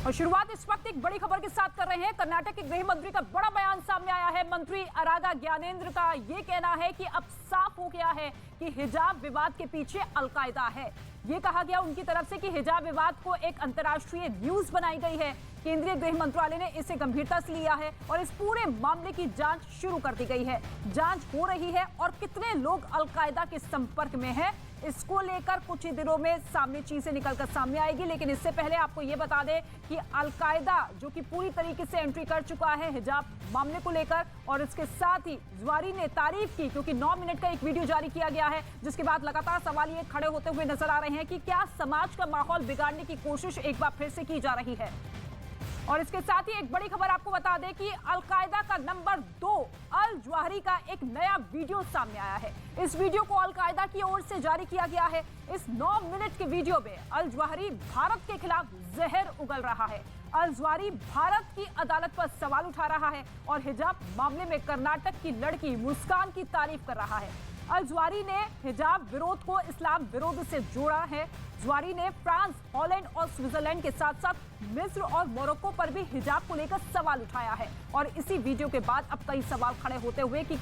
और शुरुआत इस वक्त एक बड़ी खबर के साथ कर रहे हैं। कर्नाटक के गृह मंत्री का बड़ा बयान सामने आया है। मंत्री अरागा ज्ञानेंद्र का यह कहना है कि अब साफ हो गया है कि हिजाब विवाद के पीछे अलकायदा है। ये कहा गया उनकी तरफ से कि हिजाब विवाद को एक अंतर्राष्ट्रीय न्यूज बनाई गई है। केंद्रीय गृह मंत्रालय ने इसे गंभीरता से लिया है और इस पूरे मामले की जांच शुरू कर दी गई है। जांच हो रही है और कितने लोग अलकायदा के संपर्क में हैं, इसको लेकर कुछ ही दिनों में सामने चीजें निकलकर सामने आएगी। लेकिन इससे पहले आपको यह बता दें कि अलकायदा जो कि पूरी तरीके से एंट्री कर चुका है हिजाब मामले को लेकर, और इसके साथ ही ज़वारी ने तारीफ की क्योंकि 9 मिनट का एक वीडियो जारी किया गया है, जिसके बाद लगातार सवाल ये खड़े होते हुए नजर आ रहे हैं कि क्या समाज का माहौल बिगाड़ने की कोशिश एक बार फिर से की जा रही है। और इसके साथ ही एक बड़ी खबर आपको बता दें कि अलकायदा का नंबर 2 अल जवाहिरी का एक नया वीडियो सामने आया है। इस वीडियो को अलकायदा की ओर से जारी किया गया है। इस 9 मिनट के वीडियो में अल जवाहिरी भारत के खिलाफ जहर उगल रहा है। अल जवाहिरी भारत की अदालत पर सवाल उठा रहा है और हिजाब मामले में कर्नाटक की लड़की मुस्कान की तारीफ कर रहा है। अल जवाहिरी ने हिजाब विरोध को इस्लाम विरोध से जोड़ा है। जवाहिरी ने फ्रांस, हॉलैंड और स्विट्जरलैंड के साथ साथ मिस्र और मोरक्को पर भी हिजाब को लेकर सवाल उठाया है। और इसी वीडियो के बाद अब कई सवाल खड़े होते हुए कि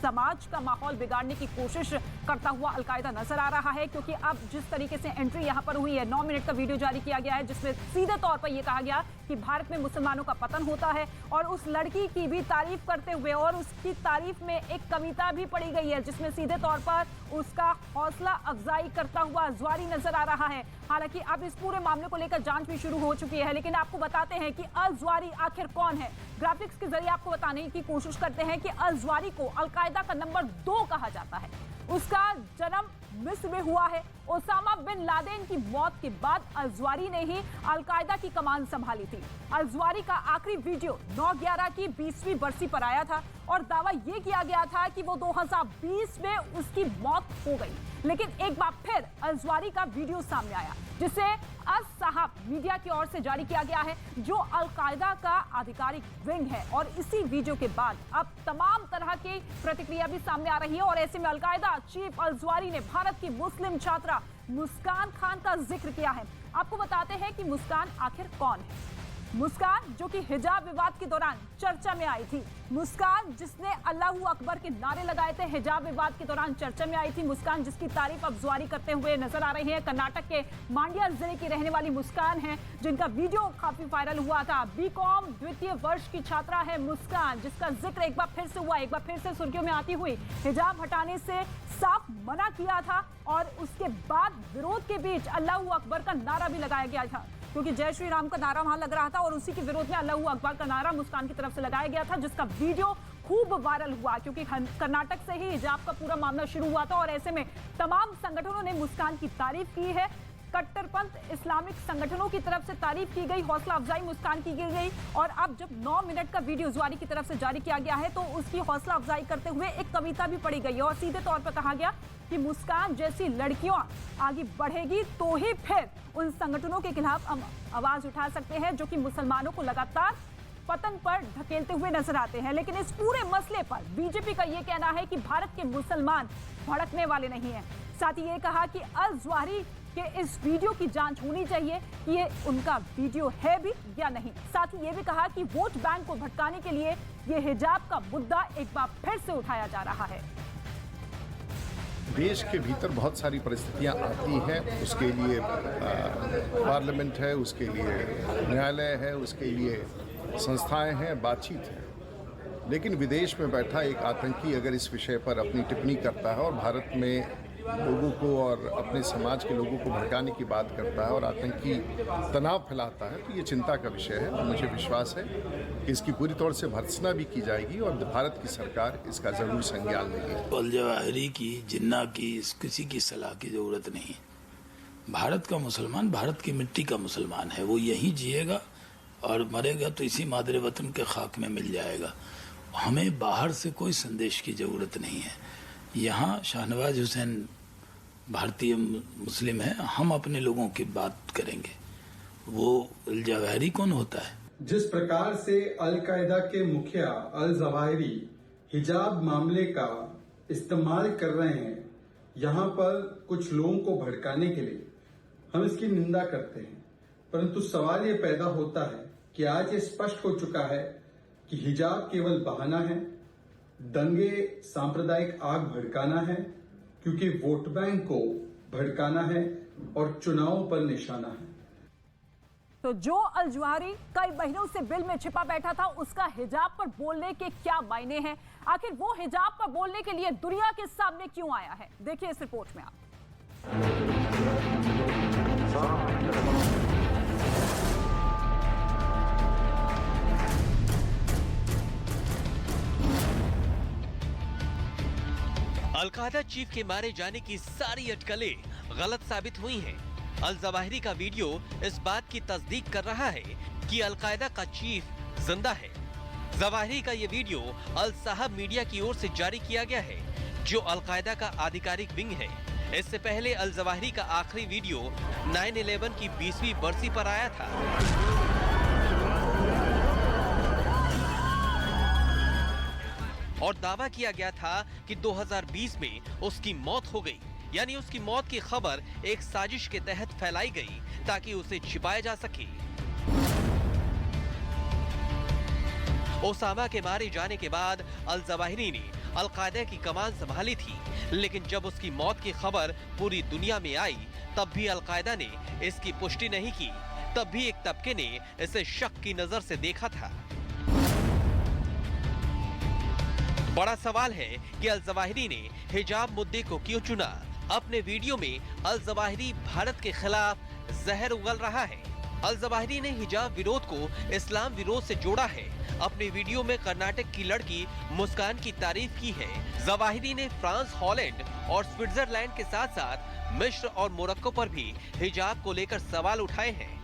समाज का माहौल बिगाड़ने की कोशिश करता हुआ अलकायदा नजर आ रहा है, क्योंकि अब जिस तरीके से एंट्री यहां पर हुई है, 9 मिनट का वीडियो जारी किया गया है जिसमें सीधे तौर पर यह कहा गया कि भारत में मुसलमानों का पतन होता है और उस लड़की की भी तारीफ करते हुए और उसकी तारीफ में एक कविता भी पढ़ी गई है जिसमें सीधे तौर पर उसका हौसला अफजाई करता हुआ जवारी नजर आ रहा है। हालांकि अब इस पूरे मामले को लेकर जांच भी शुरू हो चुकी है, लेकिन आपको बताते हैं कि अल जवारी आखिर कौन है। ग्राफिक्स के जरिए आपको बताने की कोशिश करते हैं कि अल जवारी को अलकायदा का नंबर 2 कहा जाता है। उसका जन्म मिस्र में हुआ है। ओसामा बिन लादेन की मौत के बाद अल जवारी ने ही अलकायदा की कमान संभाली थी। अल जवारी का आखिरी वीडियो 9/11 की 20वीं बरसी पर आया था और दावा यह किया गया था कि वो 2020 में उसकी मौत हो गई। लेकिन एक बार फिर अल जवारी का वीडियो सामने आया जिसे अस साहब मीडिया की ओर से जारी किया गया है, जो अलकायदा का आधिकारिक विंग है। और इसी वीडियो के बाद अब तमाम तरह की प्रतिक्रिया भी सामने आ रही है और ऐसे में अलकायदा चीफ अल जवारी ने भारत की मुस्लिम छात्रा मुस्कान खान का जिक्र किया है। आपको बताते हैं कि मुस्कान आखिर कौन है। मुस्कान जो कि हिजाब विवाद के दौरान चर्चा में आई थी, मुस्कान जिसने अल्लाहू अकबर के नारे लगाए थे हिजाब विवाद के दौरान चर्चा में आई थी, मुस्कान जिसकी तारीफ अब जवारी करते हुए नजर आ रहे हैं। कर्नाटक के मांड्या जिले की रहने वाली मुस्कान है जिनका वीडियो काफी वायरल हुआ था। बीकॉम द्वितीय वर्ष की छात्रा है मुस्कान, जिसका जिक्र एक बार फिर से हुआ, एक बार फिर से सुर्खियों में आती हुई। हिजाब हटाने से साफ मना किया था और उसके बाद विरोध के बीच अल्लाहू अकबर का नारा भी लगाया गया था, क्योंकि जय श्री राम का नारा वहां लग रहा था और उसी के विरोध में अल्लाहू अकबर का नारा मुस्कान की तरफ से लगाया गया था, जिसका वीडियो खूब वायरल हुआ क्योंकि कर्नाटक से ही हिजाब का पूरा मामला शुरू हुआ था। और ऐसे में तमाम संगठनों ने मुस्कान की तारीफ की है। कट्टरपंथ इस्लामिक संगठनों की तरफ से तारीफ की गई, हौसला अफजाई मुस्कान की गई। और अब जब 9 मिनट का वीडियो जवारी की तरफ से जारी किया गया है तो उसकी हौसला अफजाई करते हुए एक कविता भी पढ़ी गई और सीधे तौर पर कहा गया कि मुस्कान जैसी लड़कियां आगे बढ़ेगी तो ही फिर उन संगठनों के खिलाफ हम आवाज उठा सकते हैं जो कि मुसलमानों को लगातार पतन पर धकेलते हुए नजर आते हैं। लेकिन इस पूरे मसले पर बीजेपी का यह कहना है कि भारत के मुसलमान भड़कने वाले नहीं हैं। साथ ही ये कहा कि अल जवारी के इस वीडियो की जांच होनी चाहिए कि ये उनका वीडियो है भी या नहीं। साथ ही ये भी कहा कि वोट बैंक को भटकाने के लिए ये हिजाब का मुद्दा एक बार फिर से उठाया जा रहा है। देश के भीतर बहुत सारी परिस्थितियां आती हैं, उसके लिए पार्लियामेंट है, उसके लिए न्यायालय है, उसके लिए संस्थाएं हैं, बातचीत है। लेकिन विदेश में बैठा एक आतंकी अगर इस विषय पर अपनी टिप्पणी करता है और भारत में लोगों को और अपने समाज के लोगों को भड़काने की बात करता है और आतंकी तनाव फैलाता है, तो ये चिंता का विषय है। और मुझे विश्वास है कि इसकी पूरी तौर से भर्त्सना भी की जाएगी और भारत की सरकार इसका जरूर संज्ञान लेगी। अल जवाहिरी की, जिन्ना की, किसी की सलाह की जरूरत नहीं है। भारत का मुसलमान भारत की मिट्टी का मुसलमान है, वो यहीं जिएगा और मरेगा तो इसी मादरे वतन के खाक में मिल जाएगा। हमें बाहर से कोई संदेश की जरूरत नहीं है। यहाँ शाहनवाज हुसैन भारतीय मुस्लिम है, हम अपने लोगों की बात करेंगे। वो अल जवाहिरी कौन होता है? जिस प्रकार से अलकायदा के मुखिया अल जवाहिरी हिजाब मामले का इस्तेमाल कर रहे हैं यहाँ पर कुछ लोगों को भड़काने के लिए, हम इसकी निंदा करते हैं। परंतु सवाल ये पैदा होता है कि आज ये स्पष्ट हो चुका है कि हिजाब केवल बहाना है, दंगे सांप्रदायिक आग भड़काना है, क्योंकि वोट बैंक को भड़काना है और चुनावों पर निशाना है। तो जो अल जवाहिरी कई महीनों से बिल में छिपा बैठा था, उसका हिजाब पर बोलने के क्या मायने हैं? आखिर वो हिजाब पर बोलने के लिए दुनिया के सामने क्यों आया है? देखिए इस रिपोर्ट में आप। अलकायदा चीफ के मारे जाने की सारी अटकलें गलत साबित हुई हैं। अल जवाहिरी का वीडियो इस बात की तस्दीक कर रहा है कि अलकायदा का चीफ जिंदा है। जवाहिरी का ये वीडियो अल साहब मीडिया की ओर से जारी किया गया है, जो अलकायदा का आधिकारिक विंग है। इससे पहले अल जवाहिरी का आखिरी वीडियो 9/11 की 20वीं बरसी पर आया था। और दावा किया गया था कि 2020 में उसकी मौत हो गई, यानी उसकी मौत की खबर एक साजिश के तहत फैलाई गई ताकि उसे छिपाया जा सके। ओसामा के मारे जाने के बाद अल जवाहिरी ने अलकायदा की कमान संभाली थी, लेकिन जब उसकी मौत की खबर पूरी दुनिया में आई, तब भी अलकायदा ने इसकी पुष्टि नहीं की। तब भी एक तबके ने इसे शक की नजर से देखा था। बड़ा सवाल है कि अल जवाहिरी ने हिजाब मुद्दे को क्यों चुना। अपने वीडियो में अल जवाहिरी भारत के खिलाफ जहर उगल रहा है। अल जवाहिरी ने हिजाब विरोध को इस्लाम विरोध से जोड़ा है। अपने वीडियो में कर्नाटक की लड़की मुस्कान की तारीफ की है। जवाहिरी ने फ्रांस, हॉलैंड और स्विट्जरलैंड के साथ साथ मिस्र और मोरक्को पर भी हिजाब को लेकर सवाल उठाए हैं।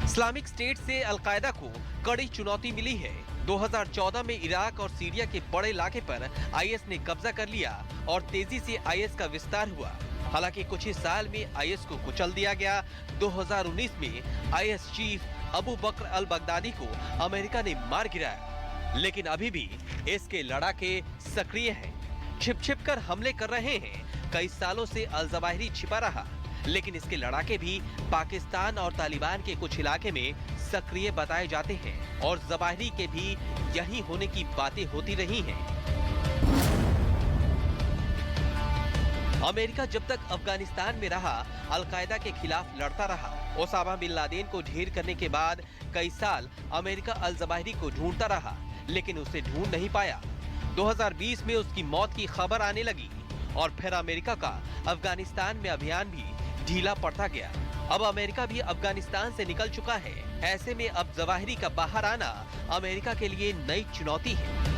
इस्लामिक स्टेट से अलकायदा को कड़ी चुनौती मिली है। 2014 में इराक और सीरिया के बड़े इलाके पर आईएस ने कब्जा कर लिया और तेजी से आईएस का विस्तार हुआ। हालांकि कुछ ही साल में आईएस को कुचल दिया गया। 2019 में IS chief Abu Bakr al Baghdadi को अमेरिका ने मार गिराया, लेकिन अभी भी इसके लड़ाके सक्रिय हैं, छिप छिप कर हमले कर रहे हैं। कई सालों से अल जवाहिरी छिपा रहा, लेकिन इसके लड़ाके भी पाकिस्तान और तालिबान के कुछ इलाके में सक्रिय बताए जाते हैं और जवाहिरी के भी यही होने की बातें होती रही हैं। अमेरिका जब तक अफगानिस्तान में रहा, अलकायदा के खिलाफ लड़ता रहा। ओसामा बिन लादेन को ढेर करने के बाद कई साल अमेरिका अल जवाहिरी को ढूंढता रहा, लेकिन उसे ढूंढ नहीं पाया। 2020 में उसकी मौत की खबर आने लगी और फिर अमेरिका का अफगानिस्तान में अभियान भी ढीला पड़ता गया। अब अमेरिका भी अफगानिस्तान से निकल चुका है। ऐसे में अब जवाहिरी का बाहर आना अमेरिका के लिए नई चुनौती है।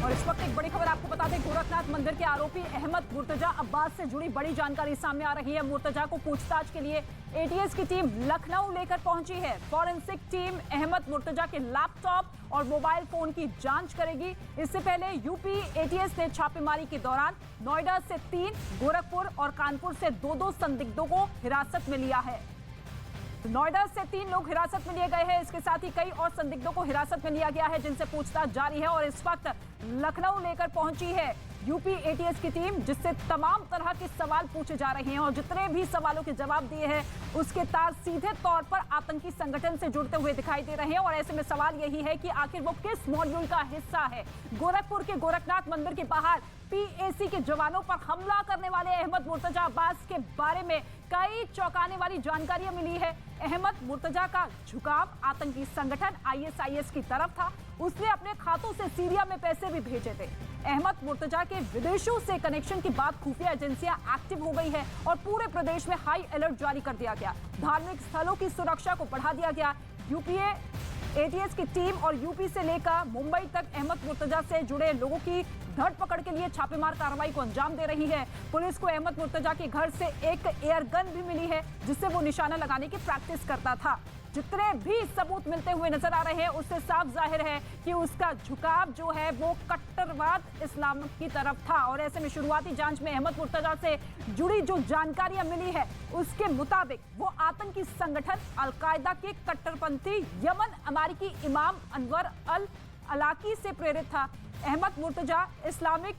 और इस वक्त एक बड़ी खबर आपको बता दें, गोरखनाथ मंदिर के आरोपी अहमद मुर्तजा अब्बास से जुड़ी बड़ी जानकारी सामने आ रही है। मुर्तजा को पूछताछ के लिए एटीएस की टीम लखनऊ लेकर पहुंची है। फॉरेंसिक टीम अहमद मुर्तजा के लैपटॉप और मोबाइल फोन की जांच करेगी। इससे पहले यूपी एटीएस ने छापेमारी के दौरान नोएडा से 3, गोरखपुर और कानपुर से 2 संदिग्धों को हिरासत में लिया है। नोएडा से 3 लोग हिरासत में लिए गए हैं। इसके साथ ही कई और संदिग्धों को हिरासत में लिया गया है, जिनसे पूछताछ जारी है। और इस वक्त लखनऊ लेकर पहुंची है यूपी एटीएस की टीम, जिससे तमाम तरह के सवाल पूछे जा रहे हैं और जितने भी सवालों के जवाब दिए हैं उसके तार सीधे तौर पर आतंकी संगठन से जुड़ते हुए दिखाई दे रहे हैं। और ऐसे में सवाल यही है कि आखिर वो किस मॉड्यूल का हिस्सा है। गोरखपुर के गोरखनाथ मंदिर के बाहर पीएसी के जवानों पर हमला करने वाले अहमद मुर्तजा अब्बास के बारे में कई चौंकाने वाली जानकारियां मिली है। अहमद मुर्तजा का झुकाव आतंकी संगठन आईएसआईएस की तरफ था। उसने अपने खातों से सीरिया में पैसे भी भेजे थे। अहमद मुर्तजा के विदेशों से कनेक्शन की बात खुफिया एजेंसियां एक्टिव हो गई है और पूरे प्रदेश में हाई अलर्ट जारी कर दिया गया। धार्मिक स्थलों की सुरक्षा को बढ़ा दिया गया। यूपीए एटीएस की टीम और यूपी से लेकर मुंबई तक अहमद मुर्तजा से जुड़े लोगों की धरपकड़ के लिए छापेमार कार्रवाई को अंजाम दे रही है। पुलिस को अहमद मुर्तजा के घर से एक एयर गन भी मिली है, जिससे वो निशाना लगाने की प्रैक्टिस करता था। जितने भी सबूत मिलते हुए नजर आ रहे हैं उससे साफ जाहिर है कि उसका झुकाव जो है वो कट्टरवाद इस्लाम की तरफ था। और ऐसे में शुरुआती जांच में अहमद मुर्तजा से जुड़ी जो जानकारियां मिली है उसके मुताबिक वो आतंकी संगठन अल-कायदा के कट्टरपंथी यमन अमेरिकी इमाम अनवर अल अलाकी से प्रेरित था। Ahmad Murtaza Islamic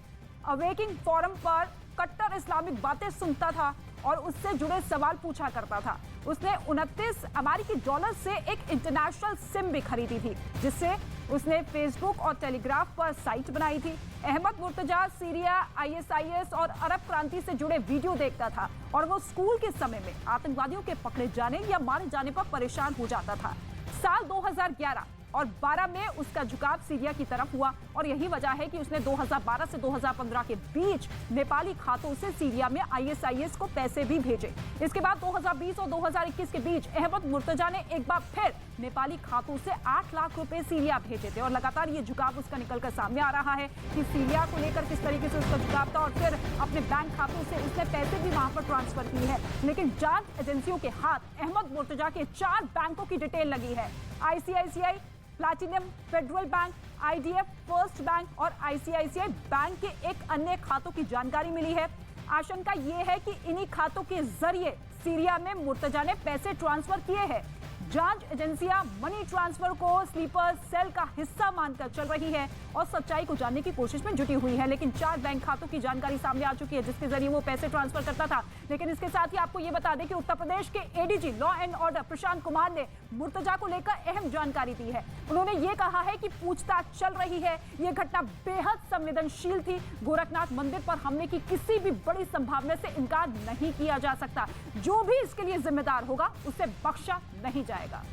awakening forum पर कट्टर इस्लामिक बातें सुनता था और उससे जुड़े सवाल पूछा करता था। उसने 29 अमेरिकी डॉलर से एक इंटरनेशनल सिम भी खरीदी थी, जिससे उसने फेसबुक और टेलीग्राफ पर साइट बनाई थी। अहमद मुर्तजा सीरिया, ISIS और अरब क्रांति से जुड़े वीडियो देखता था और वो स्कूल के समय में आतंकवादियों के पकड़े जाने या मारे जाने पर परेशान हो जाता था। साल 2011 और 12 में उसका झुकाव सीरिया की तरफ हुआ और यही वजह है कि उसने 2012 से 2015 के बीच नेपाली खातों से सीरिया में ISIS को पैसे भी भेजे। इसके बाद 2020 और 2021 के बीच अहमद मुर्तजा ने एक बार फिर नेपाली खातों से 8 लाख रुपए सीरिया भेजे थे और लगातार ये झुकाव उसका निकलकर सामने आ रहा है कि सीरिया को लेकर किस तरीके से उसका झुकाव था और फिर अपने बैंक खातों से उसने पैसे भी वहां पर ट्रांसफर किए हैं। लेकिन जांच एजेंसियों के हाथ अहमद मुर्तजा के 4 बैंकों की डिटेल लगी है। ICICI, platinum, federal bank, IDF, first bank और ICICI बैंक के एक अन्य खातों की जानकारी मिली है। आशंका ये है कि इन्हीं खातों के जरिए सीरिया में मुर्तजा ने पैसे ट्रांसफर किए हैं। जांच एजेंसियां मनी ट्रांसफर को स्लीपर सेल का हिस्सा मानकर चल रही है और सच्चाई को जानने की कोशिश में जुटी हुई है। लेकिन 4 बैंक खातों की जानकारी सामने आ चुकी है जिसके जरिए वो पैसे ट्रांसफर करता था। लेकिन इसके साथ ही आपको ये बता दें कि उत्तर प्रदेश के ADG law and order Prashant Kumar ने मुर्तजा को लेकर अहम जानकारी दी है। उन्होंने ये कहा है कि पूछताछ चल रही है। ये घटना बेहद संवेदनशील थी। गोरखनाथ मंदिर पर हमले की किसी भी बड़ी संभावना से इनकार नहीं किया जा सकता। जो भी इसके लिए जिम्मेदार होगा उसे बख्शा नहीं जाएगा।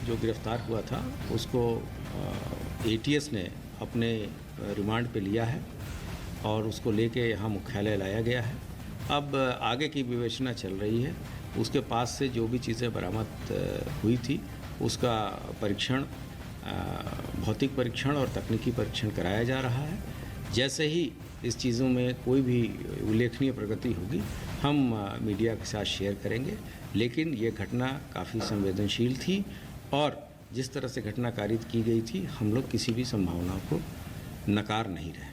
जो गिरफ्तार हुआ था उसको ATS ने अपने रिमांड पे लिया है और उसको लेके यहाँ मुख्यालय लाया गया है। अब आगे की विवेचना चल रही है। उसके पास से जो भी चीज़ें बरामद हुई थी उसका परीक्षण, भौतिक परीक्षण और तकनीकी परीक्षण कराया जा रहा है। जैसे ही इस चीज़ों में कोई भी उल्लेखनीय प्रगति होगी हम मीडिया के साथ शेयर करेंगे। लेकिन ये घटना काफ़ी संवेदनशील थी और जिस तरह से घटना कारित की गई थी हम लोग किसी भी संभावना को नकार नहीं रहे।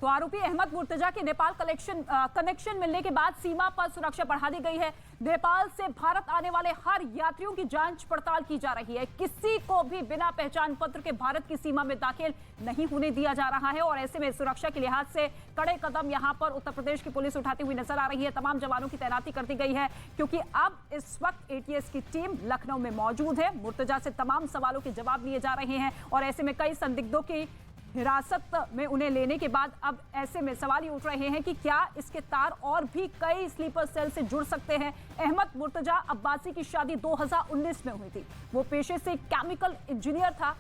तो आरोपी अहमद मुर्तजा के नेपाल कनेक्शन मिलने के बाद सीमा पर सुरक्षा बढ़ा दी गई है। नेपाल से भारत आने वाले हर यात्रियों की जांच पड़ताल की जा रही है। किसी को भी बिना पहचान पत्र के भारत की सीमा में दाखिल नहीं होने दिया जा रहा है और ऐसे में सुरक्षा के लिहाज से कड़े कदम यहां पर उत्तर प्रदेश की पुलिस उठाती हुई नजर आ रही है। तमाम जवानों की तैनाती कर दी गई है क्योंकि अब इस वक्त ATS की टीम लखनऊ में मौजूद है। मुर्तजा से तमाम सवालों के जवाब लिए जा रहे हैं और ऐसे में कई संदिग्धों की हिरासत में उन्हें लेने के बाद अब ऐसे में सवाल ये उठ रहे हैं कि क्या इसके तार और भी कई स्लीपर सेल से जुड़ सकते हैं। अहमद मुर्तजा अब्बासी की शादी 2019 में हुई थी। वो पेशे से केमिकल इंजीनियर था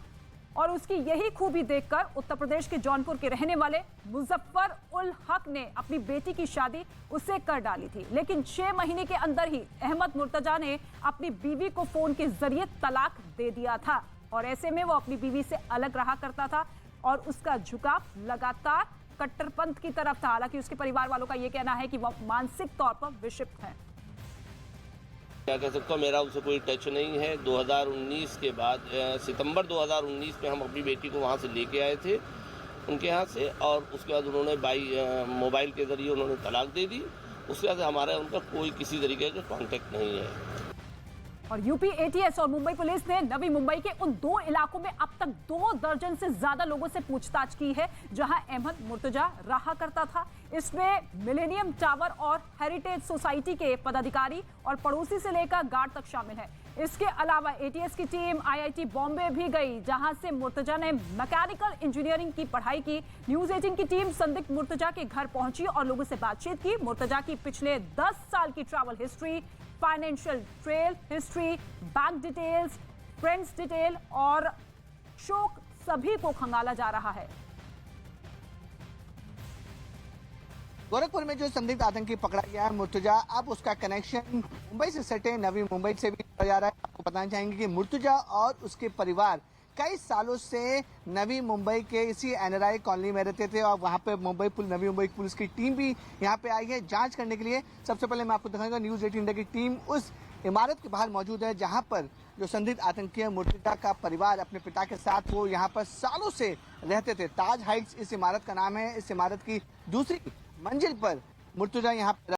और उसकी यही खूबी देखकर उत्तर प्रदेश के जौनपुर के रहने वाले मुजफ्फर उल हक ने अपनी बेटी की शादी उससे कर डाली थी। लेकिन 6 महीने के अंदर ही अहमद मुर्तजा ने अपनी बीवी को फोन के जरिए तलाक दे दिया था और ऐसे में वो अपनी बीवी से अलग रहा करता था और उसका झुकाव लगातार कट्टरपंथ की तरफ था। हालांकि उसके परिवार वालों का यह कहना है कि वह मानसिक तौर पर विक्षिप्त है। क्या कह सकता हूँ, मेरा उससे कोई टच नहीं है। 2019 के बाद सितंबर 2019 में हम अपनी बेटी को वहाँ से लेके आए थे उनके यहाँ से और उसके बाद उन्होंने मोबाइल के जरिए उन्होंने तलाक दे दी। उसके बाद हमारा उनका कोई किसी तरीके का कॉन्टेक्ट नहीं है। और यूपी ATS और मुंबई पुलिस ने नवी मुंबई के उन 2 इलाकों में अब तक 2 दर्जन से ज्यादा लोगों से पूछताछ की है जहां अहमद मुर्तजा रहा करता था। इसमें मिलेनियम टावर और हेरिटेज सोसाइटी के पदाधिकारी और पड़ोसी से लेकर गार्ड तक शामिल है। इसके अलावा ATS की टीम IIT बॉम्बे भी गई जहां से मुर्तजा ने मैकेनिकल इंजीनियरिंग की पढ़ाई की। न्यूज 18 की टीम संदिग्ध मुर्तजा के घर पहुंची और लोगों से बातचीत की। मुर्तजा की पिछले 10 साल की travel history, financial trail history, bank details, friends detail और शोक सभी को खंगाला जा रहा है। गोरखपुर में जो संदिग्ध आतंकी पकड़ा गया है मुर्तजा, अब उसका कनेक्शन मुंबई से सटे नवी मुंबई से भी जा रहा है। आपको बताना चाहेंगे कि मुर्तजा और उसके परिवार कई सालों से नवी मुंबई के इसी एनआरआई कॉलोनी में रहते थे और वहां पे नवी मुंबई पुलिस की टीम भी यहां पे आई है जांच करने के लिए। सबसे पहले मैं आपको दिखाऊंगा न्यूज़ 18 इंडिया की टीम उस इमारत के बाहर मौजूद है जहां पर जो संदिग्ध आतंकी है मुर्तजा का परिवार अपने पिता के साथ वो यहाँ पर सालों से रहते थे। ताज हाइट्स इस इमारत का नाम है। इस इमारत की दूसरी मंजिल पर मुर्तजा यहाँ